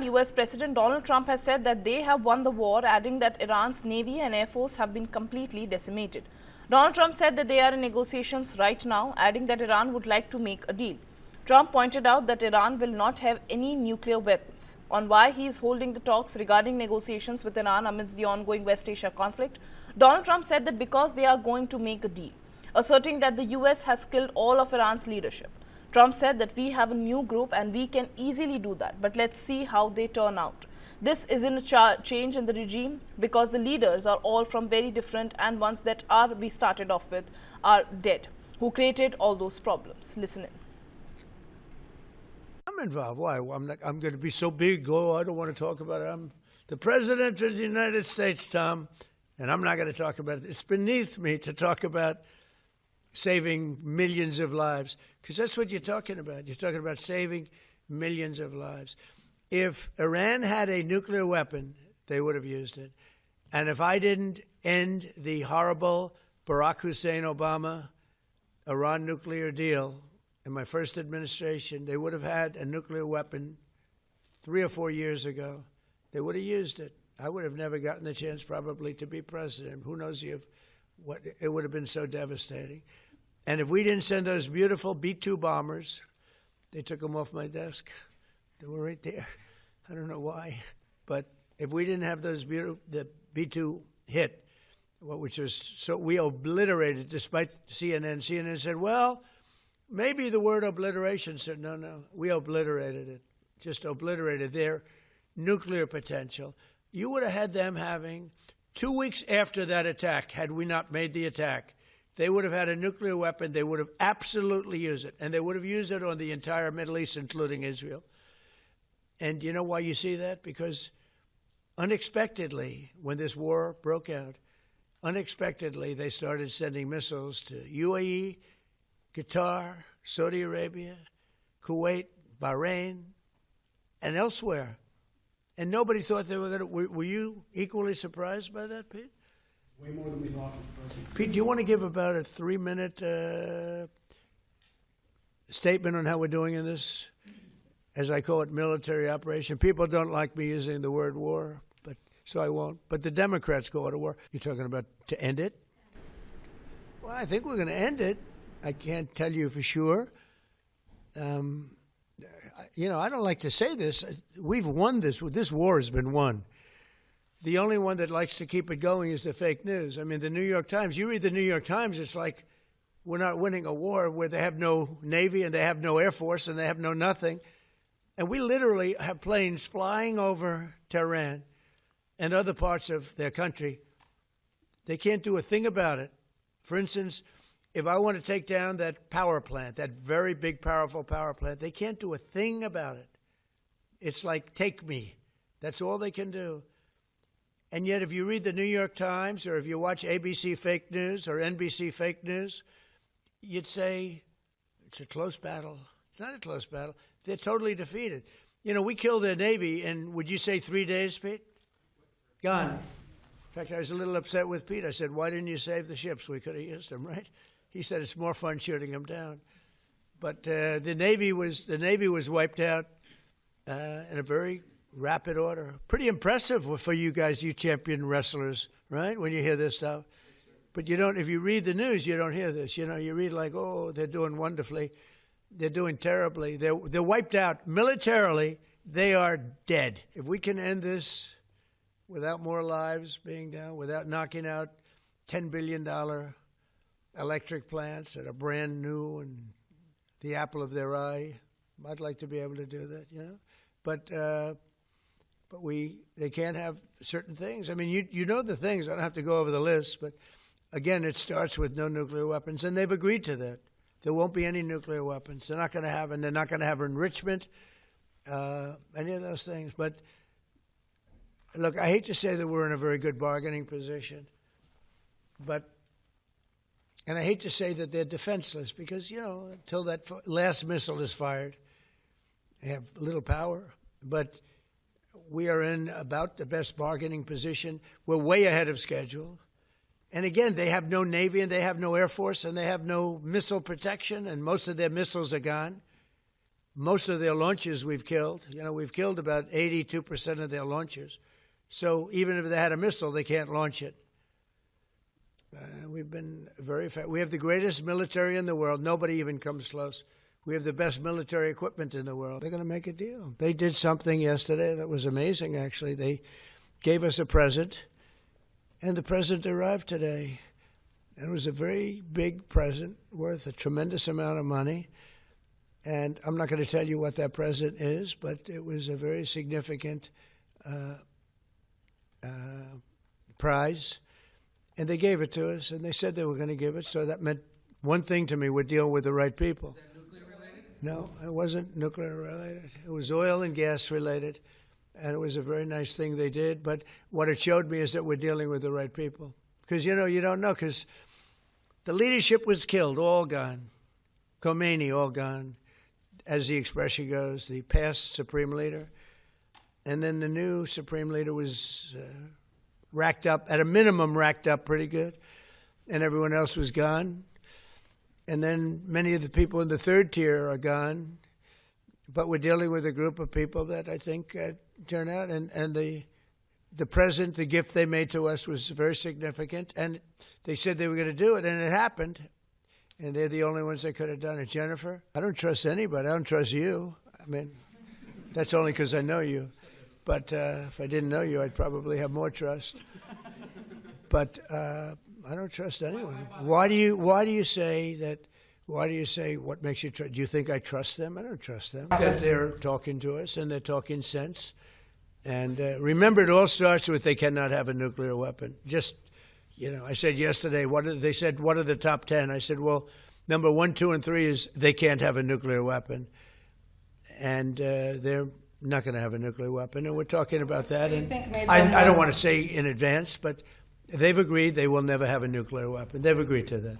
US President Donald Trump has said that they have won the war, adding that Iran's Navy and Air Force have been completely decimated. Donald Trump said that they are in negotiations right now, adding that Iran would like to make a deal. Trump pointed out that Iran will not have any nuclear weapons. On why he is holding the talks regarding negotiations with Iran amidst the ongoing West Asia conflict, Donald Trump said that because they are going to make a deal, asserting that the US has killed all of Iran's leadership. Trump said that we have a new group and we can easily do that, but let's see how they turn out. This isn't a change in the regime because the leaders are all from very different, and ones that we started off with are dead, who created all those problems. Listen in. I'm involved. Why? I'm going to be so big. Oh, I don't want to talk about it. I'm the President of the United States, Tom, and I'm not going to talk about it. It's beneath me to talk about saving millions of lives, because that's what you're talking about. You're talking about saving millions of lives. If Iran had a nuclear weapon, they would have used it. And if I didn't end the horrible Barack Hussein Obama Iran nuclear deal in my first administration, they would have had a nuclear weapon 3 or 4 years ago. They would have used it. I would have never gotten the chance probably to be president. Who knows what it would have been so devastating. And if we didn't send those beautiful B-2 bombers, they took them off my desk. They were right there. I don't know why. But if we didn't have those beautiful, the B-2 hit, which was so we obliterated, despite CNN. CNN said, well, maybe the word obliteration said, no, we obliterated it, just obliterated their nuclear potential. You would have had them having 2 weeks after that attack, had we not made the attack, they would have had a nuclear weapon. They would have absolutely used it, and they would have used it on the entire Middle East, including Israel. And you know why you see that? Because unexpectedly, when this war broke out, unexpectedly they started sending missiles to UAE, Qatar, Saudi Arabia, Kuwait, Bahrain, and elsewhere. And nobody thought they were going to. Were you equally surprised by that, Pete? Way more than we thought. Pete, do you want to give about a 3-minute statement on how we're doing in this, as I call it, military operation? People don't like me using the word war, but so I won't. But the Democrats go to war. You're talking about to end it? Well, I think we're going to end it. I can't tell you for sure. I don't like to say this. We've won this. This war has been won. The only one that likes to keep it going is the fake news. I mean, the New York Times, you read the New York Times, it's like we're not winning a war where they have no Navy and they have no Air Force and they have no nothing. And we literally have planes flying over Tehran and other parts of their country. They can't do a thing about it. For instance, if I want to take down that power plant, that very big, powerful power plant, they can't do a thing about it. It's like, take me. That's all they can do. And yet, if you read the New York Times or if you watch ABC fake news or NBC fake news, you'd say it's a close battle. It's not a close battle. They're totally defeated. You know, we killed their Navy in, would you say 3 days, Pete? Gone. In fact, I was a little upset with Pete. I said, why didn't you save the ships? We could have used them, right? He said it's more fun shooting them down. But the Navy was wiped out in a very rapid order. Pretty impressive for you guys, you champion wrestlers, right? When you hear this stuff. But you don't, if you read the news, you don't hear this. You know, you read like, oh, they're doing wonderfully. They're doing terribly. They're wiped out militarily. They are dead. If we can end this without more lives being down, without knocking out $10 billion electric plants that are brand new and the apple of their eye, I'd like to be able to do that, you know. But they can't have certain things. I mean, you know the things. I don't have to go over the list, but again, it starts with no nuclear weapons, and they've agreed to that. There won't be any nuclear weapons. They're not going to have, and they're not going to have enrichment, any of those things. But look, I hate to say that we're in a very good bargaining position, and I hate to say that they're defenseless because, you know, until that last missile is fired, they have little power. But we are in about the best bargaining position. We're way ahead of schedule. And again, they have no Navy and they have no Air Force and they have no missile protection, and most of their missiles are gone. Most of their launches we've killed. You know, we've killed about 82% of their launches. So even if they had a missile, they can't launch it. We've been very effective. We have the greatest military in the world. Nobody even comes close. We have the best military equipment in the world. They're going to make a deal. They did something yesterday that was amazing, actually. They gave us a present, and the present arrived today. And it was a very big present worth a tremendous amount of money. And I'm not going to tell you what that present is, but it was a very significant prize. And they gave it to us, and they said they were going to give it. So that meant one thing to me: we're dealing with the right people. Is that nuclear related? No, it wasn't nuclear related. It was oil and gas related, and it was a very nice thing they did. But what it showed me is that we're dealing with the right people. Because, you know, you don't know, because the leadership was killed, all gone. Khomeini, all gone, as the expression goes, the past supreme leader. And then the new supreme leader was racked up, at a minimum racked up pretty good, and everyone else was gone. And then many of the people in the third tier are gone, but we're dealing with a group of people that I think turn out, and the present, the gift they made to us was very significant, and they said they were going to do it, and it happened, and they're the only ones that could have done it. Jennifer, I don't trust anybody. I don't trust you. I mean, that's only because I know you. But if I didn't know you, I'd probably have more trust. But I don't trust anyone. Why do you say that? Why do you say what makes you trust? Do you think I trust them? I don't trust them. That they're talking to us and they're talking sense. And remember, it all starts with they cannot have a nuclear weapon. Just, you know, I said yesterday, they said, what are the top 10? I said, well, number 1, 2, and 3 is they can't have a nuclear weapon. And they're not going to have a nuclear weapon, and we're talking about that. And I don't want to say in advance, but they've agreed they will never have a nuclear weapon. They've agreed to that.